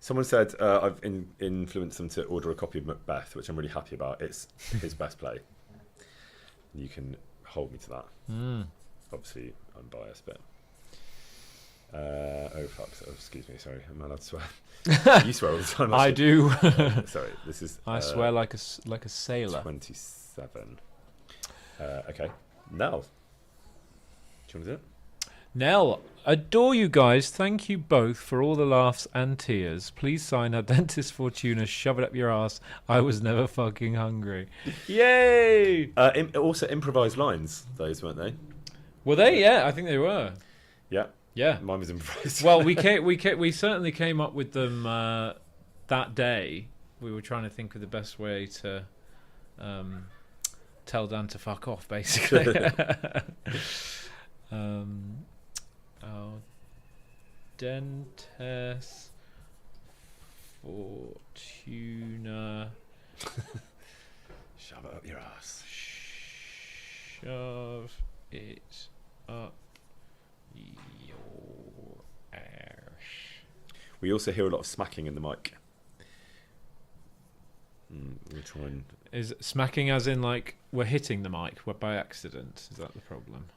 Someone said I've influenced them to order a copy of Macbeth, which I'm really happy about. It's his best play. You can hold me to that. Obviously, I'm biased, but... oh, fuck. Oh, excuse me, sorry. Am I allowed to swear? You swear all the time. I do. Sorry, this is... I swear like a sailor. 27. Okay. Nell. Do you want to do it? Nell, adore you guys. Thank you both for all the laughs and tears. Please sign our dentist Fortuna. Shove it up your ass. I was never fucking hungry. Yay! Also, improvised lines, those, weren't they? Were they? Yeah, I think they were. Yeah. Yeah. Mine was improvised. Well, we certainly came up with them that day. We were trying to think of the best way to tell Dan to fuck off, basically. Our dentist Fortuna. Shove it up your ass. Shove it up your ass. We also hear a lot of smacking in the mic. We'll try and... Is smacking as in like we're hitting the mic by accident? Is that the problem?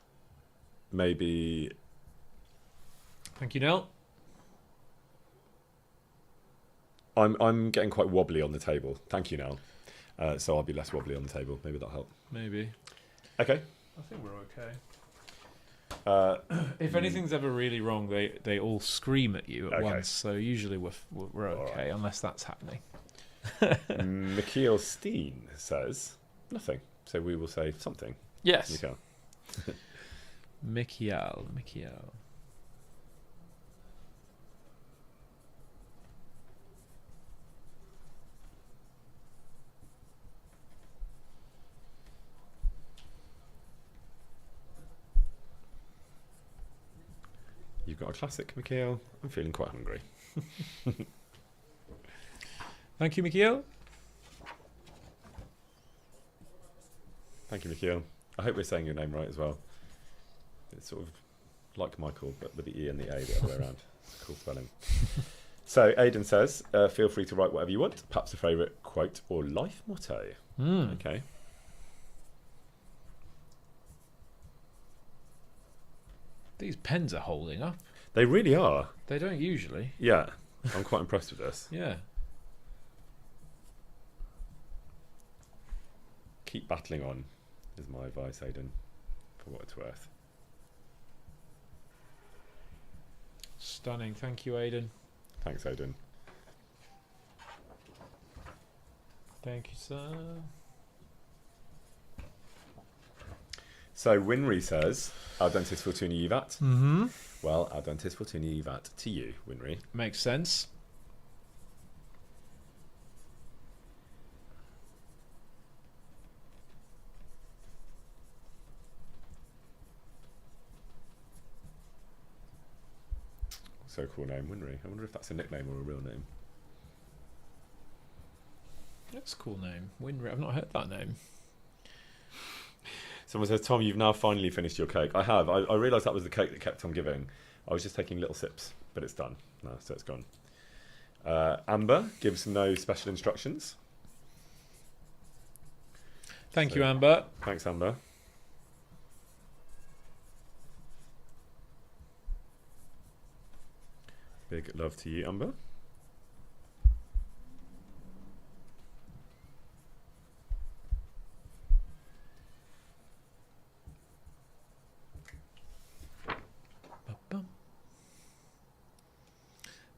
Maybe... Thank you, Nell. I'm getting quite wobbly on the table. Thank you, Nell. So I'll be less wobbly on the table. Maybe that'll help. Maybe. Okay. I think we're okay. If anything's ever really wrong, they all scream at you at once. So usually we're okay, right. Unless that's happening. McKay Steen says nothing. So we will say something. Yes. Mikhail. Mikhail. You've got a classic, Mikhail. I'm feeling quite hungry. Thank you, Mikhail. Thank you, Mikhail. I hope we're saying your name right as well. It's sort of like Michael, but with the E and the A the other way around. It's a cool spelling. So, Aidan says, feel free to write whatever you want. Perhaps a favourite quote or life motto. Okay. These pens are holding up. They really are. They don't usually. Yeah. I'm quite impressed with this. Yeah. Keep battling on, is my advice, Aidan, for what it's worth. Stunning. Thank you, Aidan. Thanks, Aidan. Thank you, sir. So, Winry says, our dentist Fortuna Uvat. Mm-hmm. Well, our dentist Fortuna Uvat to you, Winry. Makes sense. So cool name, Winry. I wonder if that's a nickname or a real name. That's a cool name. Winry. I've not heard that name. Someone says, Tom, you've now finally finished your cake. I have. I realised that was the cake that kept on giving. I was just taking little sips, but it's done. No, so it's gone. Amber gives no special instructions. Thank you, Amber. Thanks, Amber. Big love to you, Amber.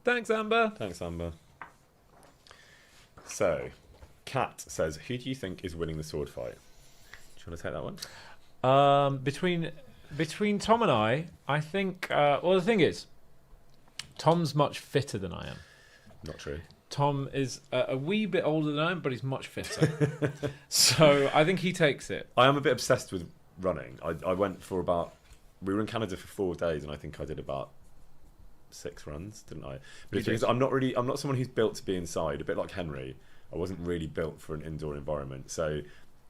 Thanks, Amber. Thanks, Amber. So, Kat says, who do you think is winning the sword fight? Do you want to take that one? Between Tom and I think... well, the thing is, Tom's much fitter than I am. Not true. Tom is a wee bit older than I am, but he's much fitter. So I think he takes it. I am a bit obsessed with running. I went for about... We were in Canada for 4 days, and I think I did about 6 runs, didn't I? But the thing is, I'm not someone who's built to be inside. A bit like Henry, I wasn't really built for an indoor environment. So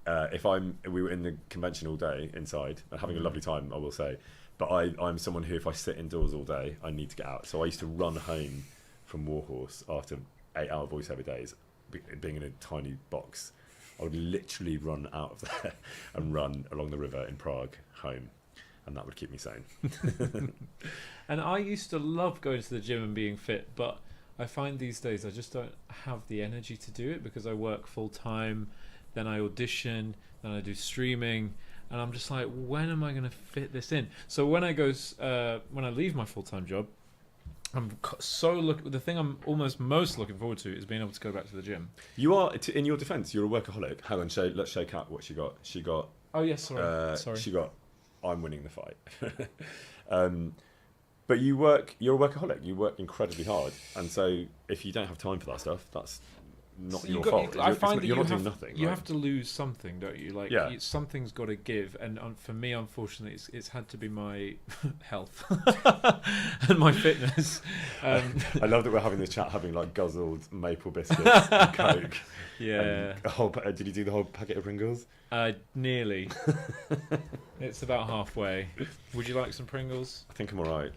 we were in the convention all day inside and having a lovely time, I will say. But I'm someone who, if I sit indoors all day, I need to get out. So I used to run home from Warhorse after 8-hour voiceover days, being in a tiny box, I would literally run out of there and run along the river in Prague home, and that would keep me sane. And I used to love going to the gym and being fit, but I find these days I just don't have the energy to do it because I work full time, then I audition, then I do streaming, and I'm just like, when am I going to fit this in? So when I leave my full time job, the thing I'm almost most looking forward to is being able to go back to the gym. You are, in your defence, you're a workaholic. Hang on, let's show Kat what she got. She got. Oh yes, sorry. She got. I'm winning the fight. But you're a workaholic. You work incredibly hard, and so if you don't have time for that stuff, that's not your fault. I find that you're not doing nothing. You right? have to lose something, don't you? Like, something's got to give, and for me, unfortunately, it's had to be my health and my fitness. I love that we're having this chat, having like guzzled maple biscuits, and Coke. Yeah. Did you do the whole packet of Pringles? Nearly. It's about halfway. Would you like some Pringles? I think I'm all right.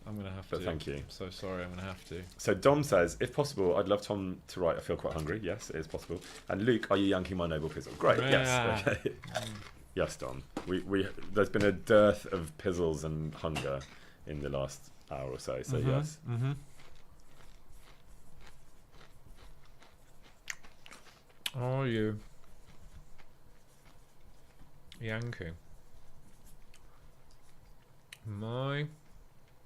I'm going to have to. But thank you. I'm so sorry, I'm going to have to. So Dom says, if possible, I'd love Tom to write I Feel Quite Hungry. Yes, it is possible. And Luke, are you yanking my noble pizzle? Great, yes. Okay. Yes, Dom. There's been a dearth of pizzles and hunger in the last hour or so, yes. Mm-hmm. Are you yanking my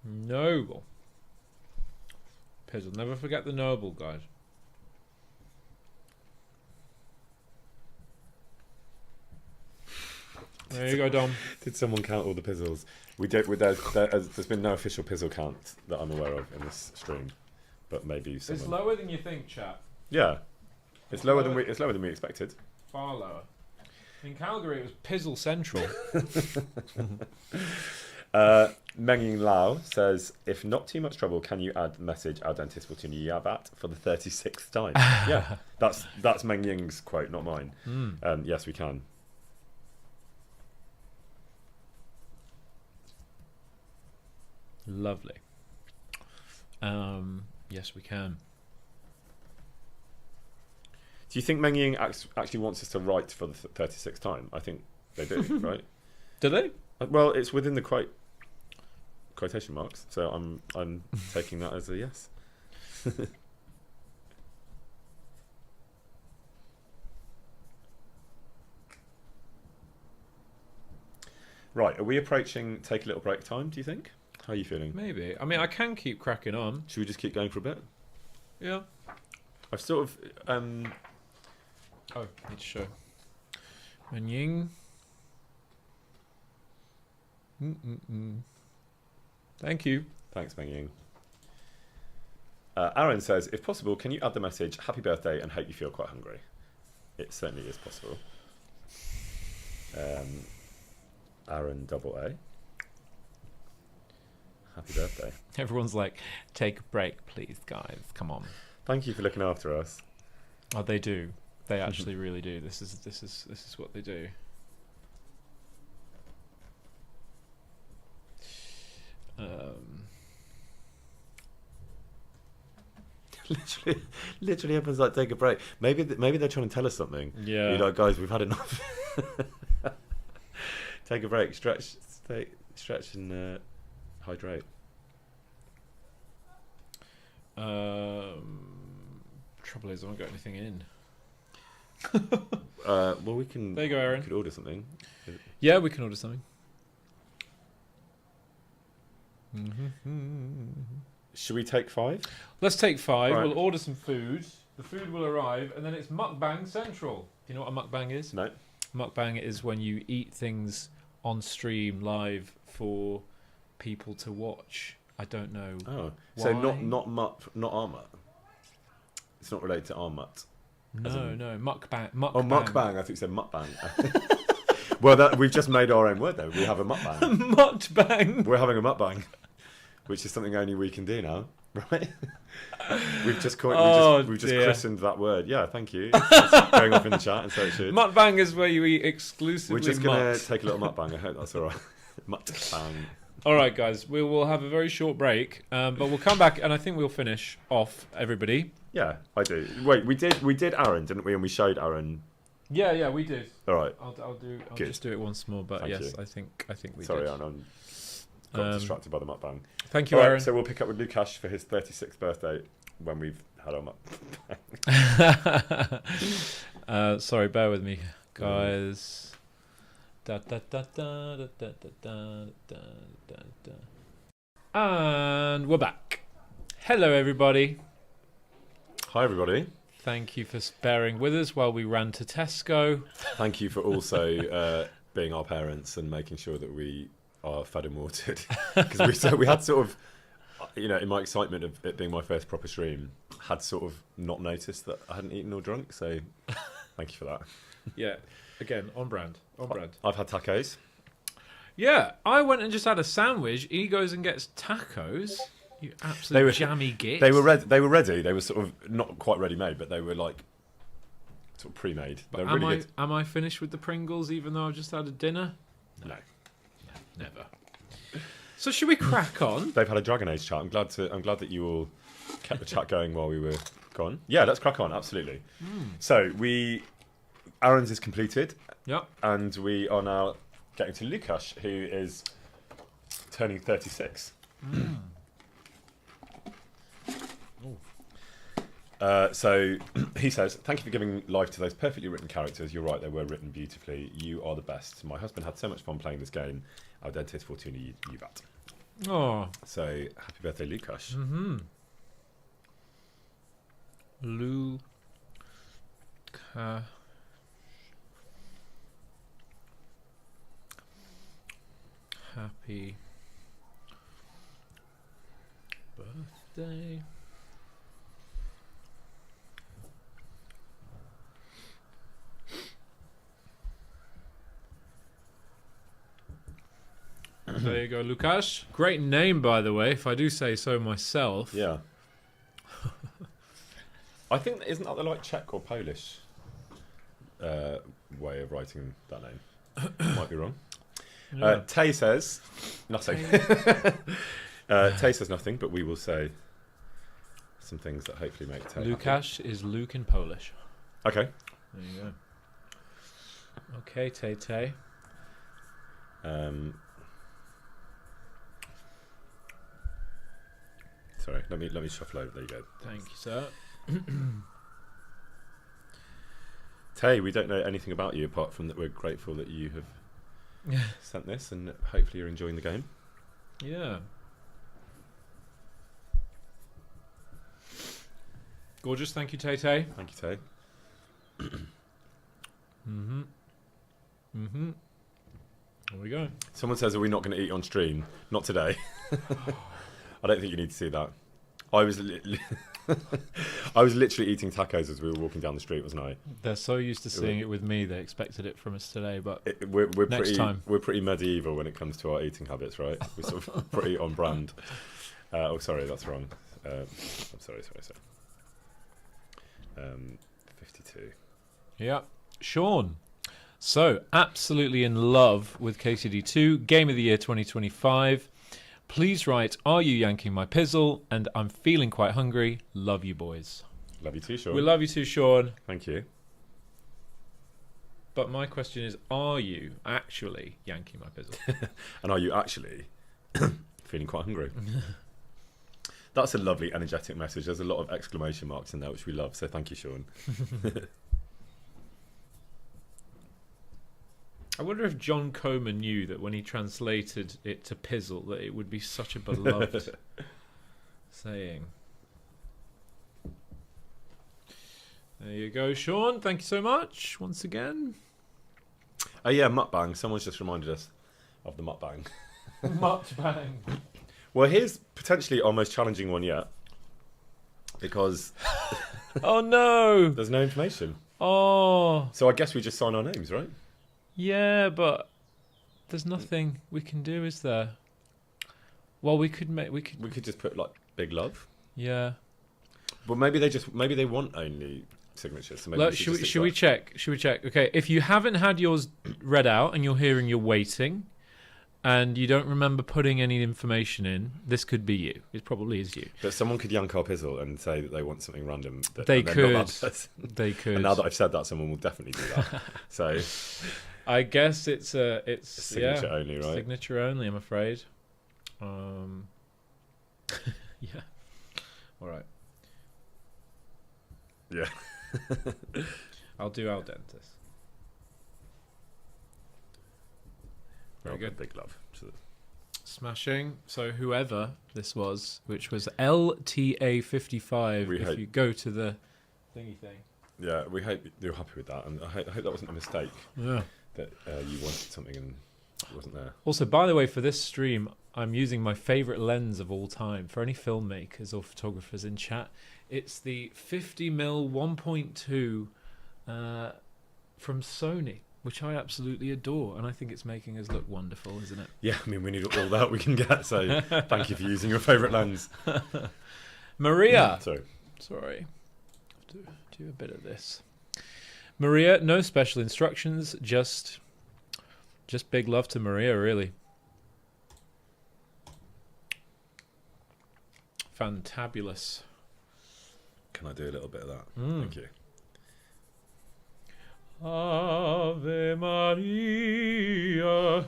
noble pizzle? Never forget the noble, guys. There you go, Dom. Did someone count all the pizzles? There's been no official pizzle count that I'm aware of in this stream, but maybe someone. It's lower than you think, chat. Yeah, it's lower than we expected. Far lower. In Calgary, it was Pizzle Central. Menging Lau says, if not too much trouble, can you add message our dentist Fortuna Yabat for the 36th time? Yeah, that's Meng Ying's quote, not mine. Yes, we can. Lovely. Yes, we can. Do you think Meng Ying actually wants us to write for the 36th time? I think they do, right? Do they? Well, it's within the quotation marks, so I'm taking that as a yes. Right, are we approaching take a little break time, do you think? How are you feeling? Maybe. I mean, I can keep cracking on. Should we just keep going for a bit? Yeah. I've sort of... Oh, need to show. Meng Ying. Thank you. Thanks, Meng Ying. Aaron says, if possible, can you add the message, happy birthday and hope you feel quite hungry? It certainly is possible. Aaron double A. Happy birthday. Everyone's like, take a break, please, guys. Come on. Thank you for looking after us. Oh, they do. They actually really do. This is what they do. Literally everyone's like, take a break. Maybe they're trying to tell us something. Yeah. You're like, guys, we've had enough. Take a break, stretch and hydrate. Trouble is, I haven't got anything in. Well, we can. There you go, Aaron. We could order something. Yeah, we can order something. Should we take 5? Let's take 5. Right. We'll order some food. The food will arrive, and then it's mukbang central. Do you know what a mukbang is? No. Mukbang is when you eat things on stream live for people to watch. I don't know. Oh, why. so not Armut. It's not related to Armut. No, mukbang. Oh, mukbang. I think you said mukbang. Well, we've just made our own word though. We have a mukbang. Mukbang. We're having a mukbang, which is something only we can do now, right? We've just christened that word. Yeah, thank you. It's going off in the chat, and so it should. Mukbang is where you eat exclusively. We're just gonna take a little mukbang. I hope that's all right. Mukbang. All right, guys, we will have a very short break, but we'll come back and I think we'll finish off everybody. Yeah, I do. Wait, we did Aaron, didn't we? And we showed Aaron. Yeah, we did. All right. I'll just do it once more, but Thank yes, you. I think we Sorry, did. Aaron, I got distracted by the mukbang. Thank you, All right, Aaron. so we'll pick up with Lukash for his 36th birthday when we've had our mukbang. Sorry, bear with me, guys. Da, da, da, da, da, da, da, da, da, da. And we're back. Hello, everybody. Hi, everybody. Thank you for bearing with us while we ran to Tesco. Thank you for also being our parents and making sure that we are fed and watered. Because we had sort of, in my excitement of it being my first proper stream, had sort of not noticed that I hadn't eaten or drunk. So thank you for that. Yeah, again, on brand. I've had tacos. Yeah, I went and just had a sandwich. He goes and gets tacos. You absolute jammy git. They were ready. They were sort of not quite ready made, but they were like sort of pre-made. But am I finished with the Pringles even though I've just had a dinner? No. Never. So should we crack on? They've had a Dragon Age chat. I'm glad that you all kept the chat going while we were gone. Yeah, let's crack on. Absolutely. So Aaron's is completed. Yep. And we are now getting to Lukash, who is turning 36. So he says, "Thank you for giving life to those perfectly written characters. You're right, they were written beautifully. You are the best. My husband had so much fun playing this game. Our dentist, Fortuna, you bat." Oh. So happy birthday, Lukash. Lukash. Happy birthday. There you go, Lukash. Great name, by the way, if I do say so myself. Yeah. I think, isn't that the like Czech or Polish way of writing that name? Might be wrong. Yeah. Tay says nothing. Tay says nothing, but we will say some things that hopefully make Tay Lukash is Luke in Polish. Okay. There you go. Okay, Tay Tay. Sorry, let me shuffle over. There you go. Thank you, sir. Tay, we don't know anything about you apart from that we're grateful that you have sent this, and hopefully you're enjoying the game. Yeah. Gorgeous. Thank you, Tay Tay. Thank you, Tay. There we go. Someone says, "Are we not going to eat on stream?" Not today. I don't think you need to see that. I was literally eating tacos as we were walking down the street, wasn't I? They're so used to seeing it with me, they expected it from us today. But we're next time. We're pretty medieval when it comes to our eating habits, right? We're sort of pretty on brand. Sorry, that's wrong. I'm sorry. 52. Yeah. Sean. So, absolutely in love with KCD2, Game of the Year 2025. Please write, "Are you yanking my pizzle?" And I'm feeling quite hungry. Love you, boys. Love you too, Sean. We love you too, Sean. Thank you. But my question is, are you actually yanking my pizzle? And are you actually feeling quite hungry? That's a lovely, energetic message. There's a lot of exclamation marks in there, which we love. So thank you, Sean. I wonder if John Coman knew that when he translated it to pizzle, that it would be such a beloved saying. There you go, Sean. Thank you so much once again. Oh yeah, mukbang. Someone's just reminded us of the mukbang. Mukbang. Well, here's potentially our most challenging one yet, because Oh no! there's no information. Oh. So I guess we just sign our names, right? Yeah, but there's nothing we can do, is there? Well, we could just put like big love. Yeah. But maybe they want only signatures. So maybe Look, should we check? Should we check? Okay, if you haven't had yours read out and you're hearing you're waiting, and you don't remember putting any information in, this could be you. It probably is you. But someone could yank our pizzle and say that they want something random. They and they're could. not that person. They could. And now that I've said that, someone will definitely do that. So I guess it's signature only, right? Signature only, I'm afraid. Yeah. All right. Yeah. I'll do al dentes. Very good. Big love. Smashing. So whoever this was, which was LTA55, if you go to the thingy thing. Yeah, we hope you're happy with that, and I hope that wasn't a mistake. Yeah. That you wanted something and it wasn't there. Also, by the way, for this stream, I'm using my favourite lens of all time. For any filmmakers or photographers in chat, it's the 50mm 1.2 from Sony, which I absolutely adore, and I think it's making us look wonderful, isn't it? Yeah, I mean, we need all that we can get, so thank you for using your favourite lens. Maria! Sorry. I'll do a bit of this. Maria, no special instructions, just big love to Maria, really. Fantabulous. Can I do a little bit of that? Thank you. Ave Maria.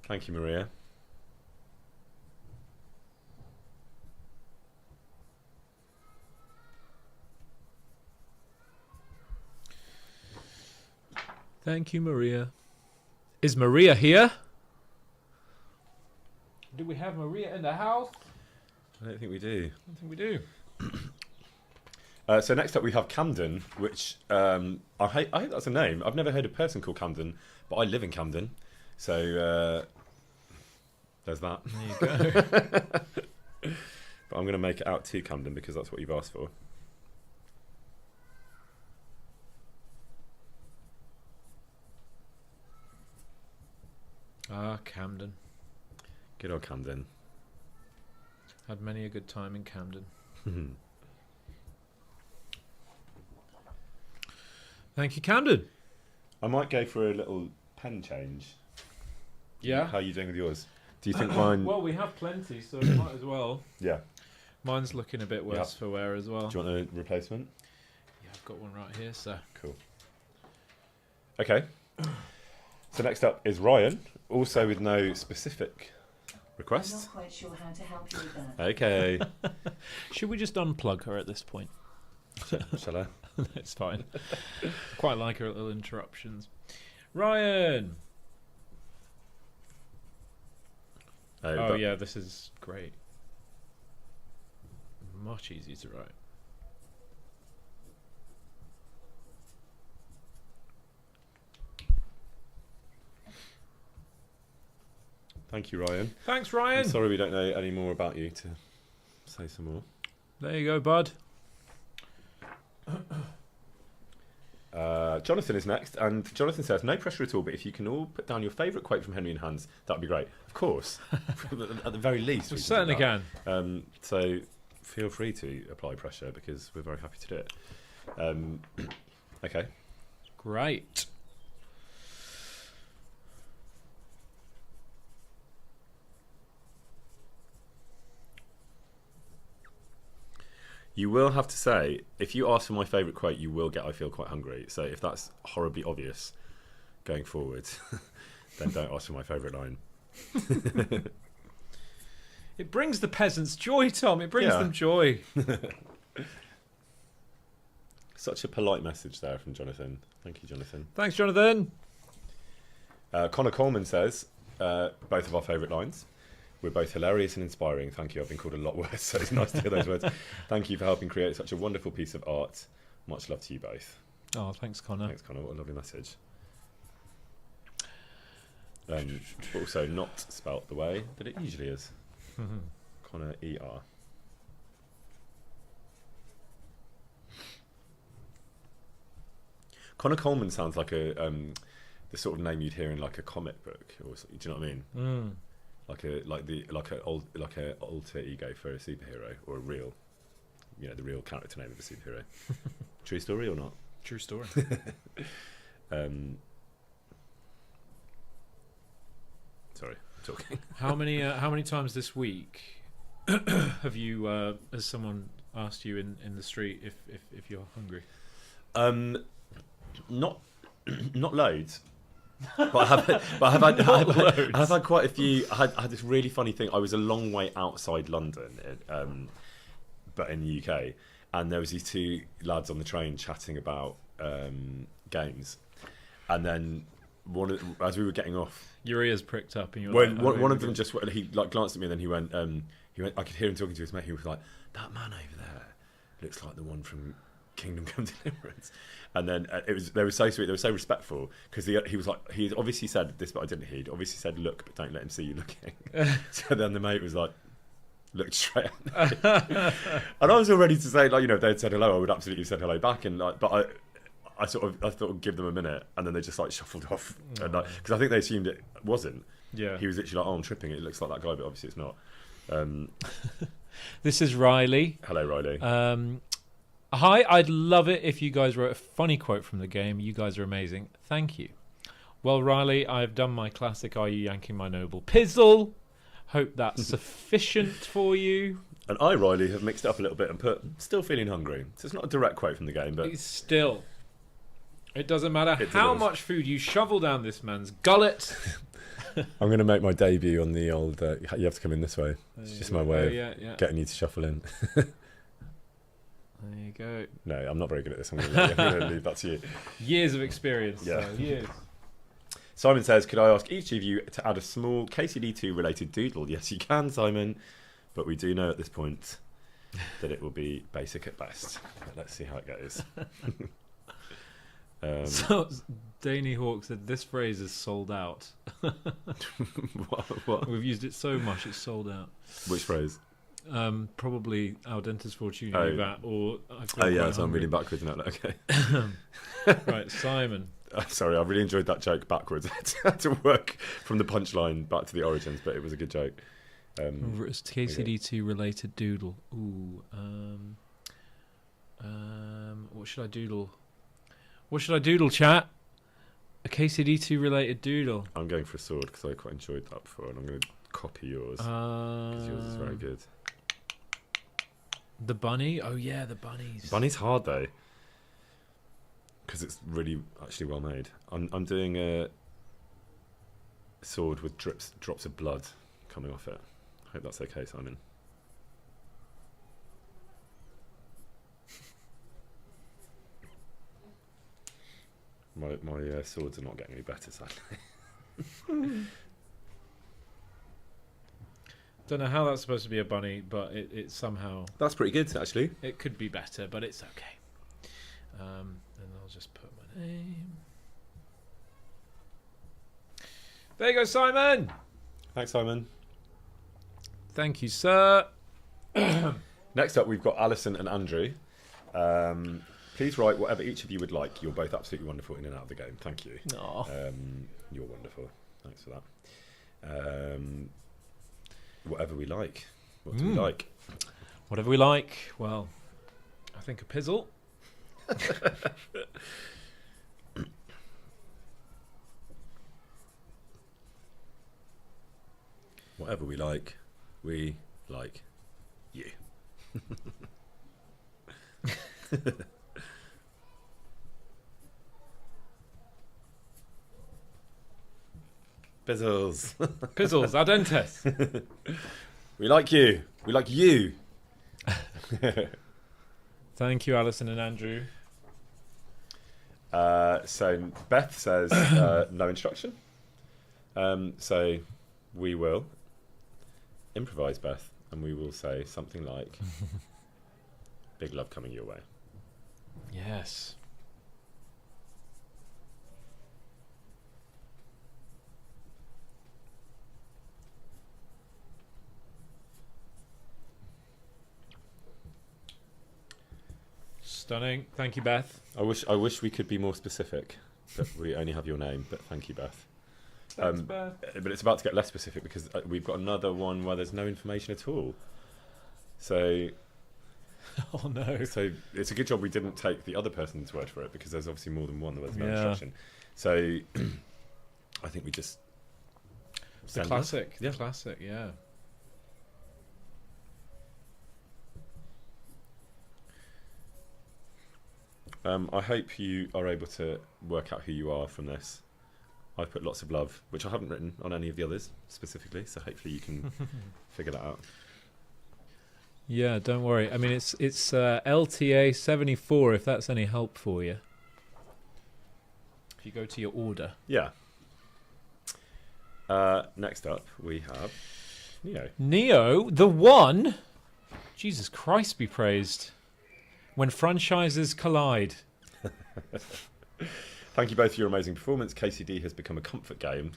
Thank you, Maria. Thank you, Maria. Is Maria here? Do we have Maria in the house? I don't think we do. I don't think we do. So next up we have Camden, which I hope that's a name. I've never heard a person called Camden, but I live in Camden. So there's that. There you go. But I'm going to make it out to Camden because that's what you've asked for. Ah, Camden. Good old Camden. Had many a good time in Camden. Thank you, Camden. I might go for a little pen change. Yeah. How are you doing with yours? Do you think mine... Well, we have plenty, so we might as well. Yeah. Mine's looking a bit worse for wear as well. Do you want a replacement? Yeah, I've got one right here, so. Cool. Okay. So next up is Ryan, also with no specific request. I'm not quite sure how to help you with that. Okay. Should we just unplug her at this point? Shall I? It's fine. Quite like her little interruptions. Ryan! Oh yeah, this is great. Much easier to write. Thank you, Ryan. Thanks, Ryan. I'm sorry we don't know any more about you to say some more. There you go, bud. Jonathan is next, and Jonathan says, no pressure at all, but if you can all put down your favourite quote from Henry and Hans, that would be great. Of course. At the very least. We certainly can. So feel free to apply pressure because we're very happy to do it. Okay. Great. You will have to say, if you ask for my favourite quote, you will get I feel quite hungry. So if that's horribly obvious going forward, then don't ask for my favourite line. It brings the peasants joy, Tom. It brings them joy. Such a polite message there from Jonathan. Thank you, Jonathan. Thanks, Jonathan. Connor Coleman says, both of our favourite lines. We're both hilarious and inspiring. Thank you. I've been called a lot worse, so it's nice to hear those words. Thank you for helping create such a wonderful piece of art. Much love to you both. Oh, thanks, Connor. Thanks, Connor. What a lovely message. Also not spelt the way that it usually is. Connor E.R. Connor Coleman sounds like a the sort of name you'd hear in like a comic book, or do you know what I mean? Like a alter ego for a superhero, or a real, the real character name of a superhero. True story or not? True story. Sorry, I'm talking. How many times this week have you has someone asked you in the street if you're hungry? Not loads. But I have had quite a few. I had this really funny thing. I was a long way outside London, but in the UK, and there was these two lads on the train chatting about games, and then as we were getting off, your ears pricked up, and you when one of them just he glanced at me, and then he went. I could hear him talking to his mate. He was like, "That man over there looks like the one from Kingdom Come Deliverance." And then they were so sweet, they were so respectful, because he was like, he obviously said this, but I didn't hear. He obviously said, "Look, but don't let him see you looking." So then the mate was like, looked straight at me, and I was all ready to say, like, if they'd said hello, I would absolutely have said hello back, and like, but I thought I'd give them a minute, and then they just like shuffled off, and because I think they assumed it wasn't. Yeah, he was literally like, "Oh, I'm tripping. It looks like that guy, but obviously it's not." This is Riley. Hello, Riley. Hi, I'd love it if you guys wrote a funny quote from the game. You guys are amazing. Thank you. Well, Riley, I've done my classic "Are you yanking my noble pizzle?" Hope that's sufficient for you. And I, Riley, have mixed it up a little bit and put "still feeling hungry." So it's not a direct quote from the game, but it's still. It doesn't matter how much food you shovel down this man's gullet. I'm going to make my debut on the old. You have to come in this way. It's just my way of getting you to shuffle in. There you go. No, I'm not very good at this. I'm going to leave that to you. Years of experience. Yeah. So, years. Simon says, "Could I ask each of you to add a small KCD2 related doodle?" Yes, you can, Simon. But we do know at this point that it will be basic at best. But let's see how it goes. So, Danny Hawk said, "This phrase is sold out." What? We've used it so much, it's sold out. Which phrase? Probably "Al dente's fortune," that, or so I'm reading backwards now. Okay. Right, Simon. Sorry, I really enjoyed that joke backwards. I had to work from the punchline back to the origins, but it was a good joke. It's KCD2 related doodle. Ooh. What should I doodle? What should I doodle, chat? A KCD2 related doodle. I'm going for a sword because I quite enjoyed that before, and I'm going to copy yours because yours is very good. The bunny? Oh yeah, the bunnies. Bunny's hard though, because it's really actually well made. I'm doing a sword with drops of blood coming off it. I hope that's okay, Simon. My swords are not getting any better, sadly. Don't know how that's supposed to be a bunny, but it somehow... That's pretty good, actually. It could be better, but it's okay. And I'll just put my name... There you go, Simon! Thanks, Simon. Thank you, sir. Next up, we've got Alison and Andrew. Please write whatever each of you would like. You're both absolutely wonderful in and out of the game. Thank you. You're wonderful. Thanks for that. Whatever we like. What do we like? Whatever we like. Well, I think a pizzle. Whatever we like you. Pizzles. Pizzles, al dentes. We like you. We like you. Thank you, Alison and Andrew. So Beth says no instruction. So we will improvise, Beth, and we will say something like "Big love coming your way." Yes. Stunning. Thank you, Beth. I wish we could be more specific, but we only have your name. But thank you, Beth. Thanks, Beth. But it's about to get less specific because we've got another one where there's no information at all. So Oh no. So it's a good job we didn't take the other person's word for it, because there's obviously more than one. There was no Yeah. instruction. So I think we just The send classic. that. Yeah. The classic. Yeah. I hope you are able to work out who you are from this. I've put lots of love, which I haven't written on any of the others specifically, so hopefully you can figure that out. Yeah, don't worry. I mean, it's LTA 74, if that's any help for you. If you go to your order. Yeah. Next up, we have Neo. Neo, the one. Jesus Christ be praised. When franchises collide. Thank you both for your amazing performance. KCD has become a comfort game.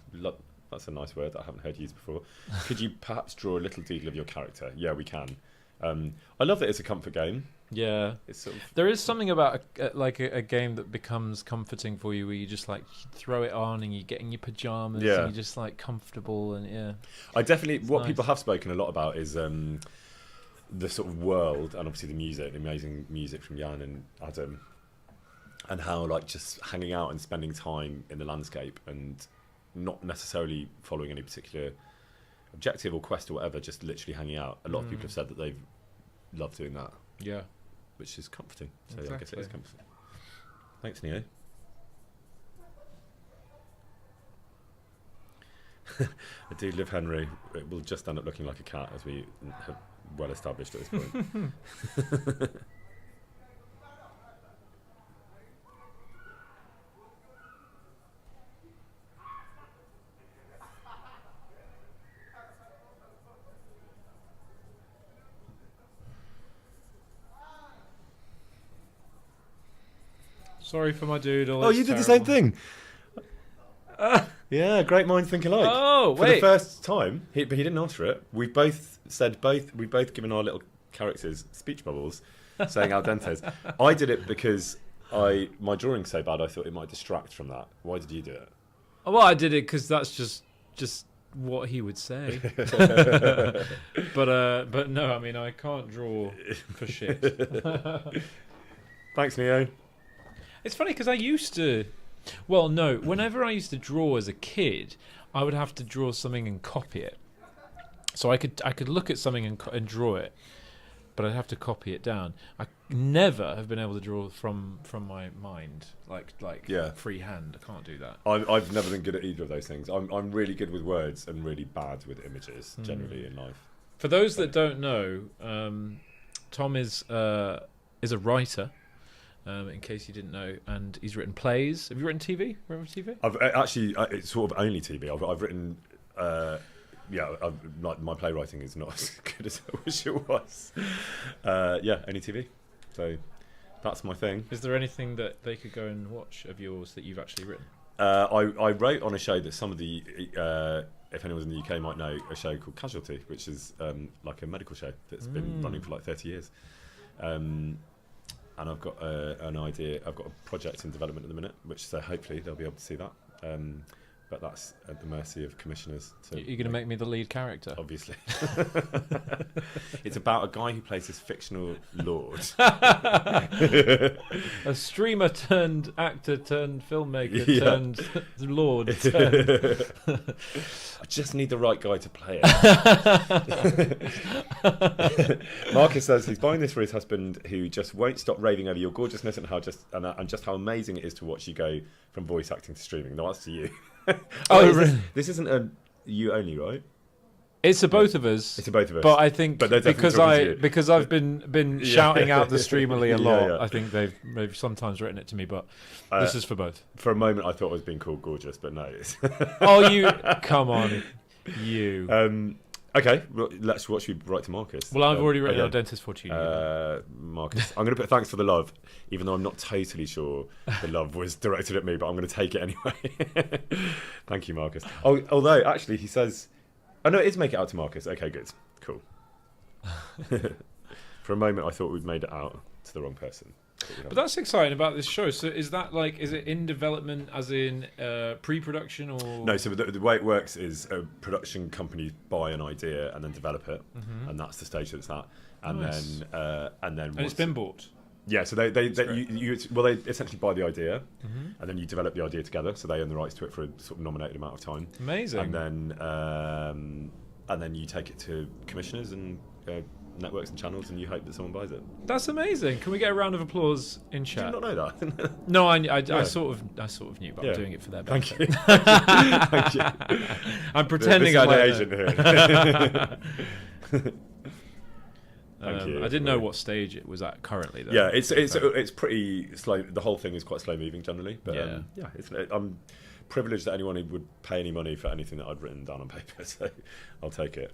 That's a nice word that I haven't heard used before. Could you perhaps draw a little doodle of your character? Yeah, we can. I love that it's a comfort game. Yeah. It's sort of, There is something about a game that becomes comforting for you, where you just like throw it on and you get in your pajamas and you're just like comfortable and yeah. I definitely, what nice. people have spoken a lot about is the sort of world, and obviously the music, the amazing music from Jan and Adam, and how like just hanging out and spending time in the landscape and not necessarily following any particular objective or quest or whatever, just literally hanging out. A lot of people have said that they've loved doing that. Yeah. Which is comforting. So Exactly. I guess it is comforting. Thanks, Neo. A doodle of Henry. It will just end up looking like a cat, as we have well established at this point. Sorry for my doodle. Oh, it's you did the terrible. same thing. Yeah, great minds think alike. Oh, For wait. the first time, but he didn't answer it. We've both given our little characters speech bubbles, saying al dentes. I did it because my drawing's so bad. I thought it might distract from that. Why did you do it? Oh, well, I did it because that's just what he would say. But no, I mean, I can't draw for shit. Thanks, Neo. It's funny because I used to. Well, no. Whenever I used to draw as a kid, I would have to draw something and copy it. So I could look at something and draw it, but I'd have to copy it down. I never have been able to draw from my mind, like freehand. I can't do that. I've never been good at either of those things. I'm really good with words and really bad with images generally in life. For those that don't know, Tom is a writer. In case you didn't know, and he's written plays. Have you written TV? I've actually, it's sort of only TV. I've written, like my playwriting is not as good as I wish it was. Only TV. So that's my thing. Is there anything that they could go and watch of yours that you've actually written? I wrote on a show that some of the, if anyone's in the UK might know, a show called Casualty, which is like a medical show that's been running for like 30 years. And I've got an idea. I've got a project in development at the minute, which so hopefully they'll be able to see that. But that's at the mercy of commissioners. You're going to make me the lead character? Obviously. It's about a guy who plays his fictional lord. A streamer turned actor turned filmmaker turned lord. I just need the right guy to play it. Marcus says he's buying this for his husband, who just won't stop raving over your gorgeousness and just how amazing it is to watch you go from voice acting to streaming. No, that's to you. Really? This isn't a you only, right? It's a both of us. It's a both of us. But I think But they're definitely because talking to you. I've been shouting out the Streamily a lot. Yeah. I think they've sometimes written it to me, but this is for both. For a moment, I thought I was being called gorgeous, but no. Oh, you come on, you. Okay, well, let's watch you write to Marcus. Well, I've already written okay. our dentist fortune. Marcus, I'm going to put thanks for the love, even though I'm not totally sure the love was directed at me, but I'm going to take it anyway. Thank you, Marcus. Oh, although, actually, he says... Oh, no, it is make it out to Marcus. Okay, good. Cool. For a moment, I thought we'd made it out to the wrong person. But that's exciting about this show. So is it in development as in pre-production or? No, so the way it works is a production company buy an idea and then develop it, and that's the stage that it's at. And Nice. then And it's been bought. yeah, so they essentially buy the idea, and then you develop the idea together. So they own the rights to it for a sort of nominated amount of time. Amazing. And then you take it to commissioners and networks and channels, and you hope that someone buys it. That's amazing. Can we get a round of applause in Did you chat? not know that? No, I Yeah. sort of knew, but Yeah. I'm doing it for their Thank benefit. you. Thank you. I'm pretending This is I my don't agent know. here. Thank you. I didn't know what stage it was at currently, though. Yeah, it's pretty slow. The whole thing is quite slow moving generally, but Yeah. I'm privileged that anyone who would pay any money for anything that I'd written down on paper, so I'll take it.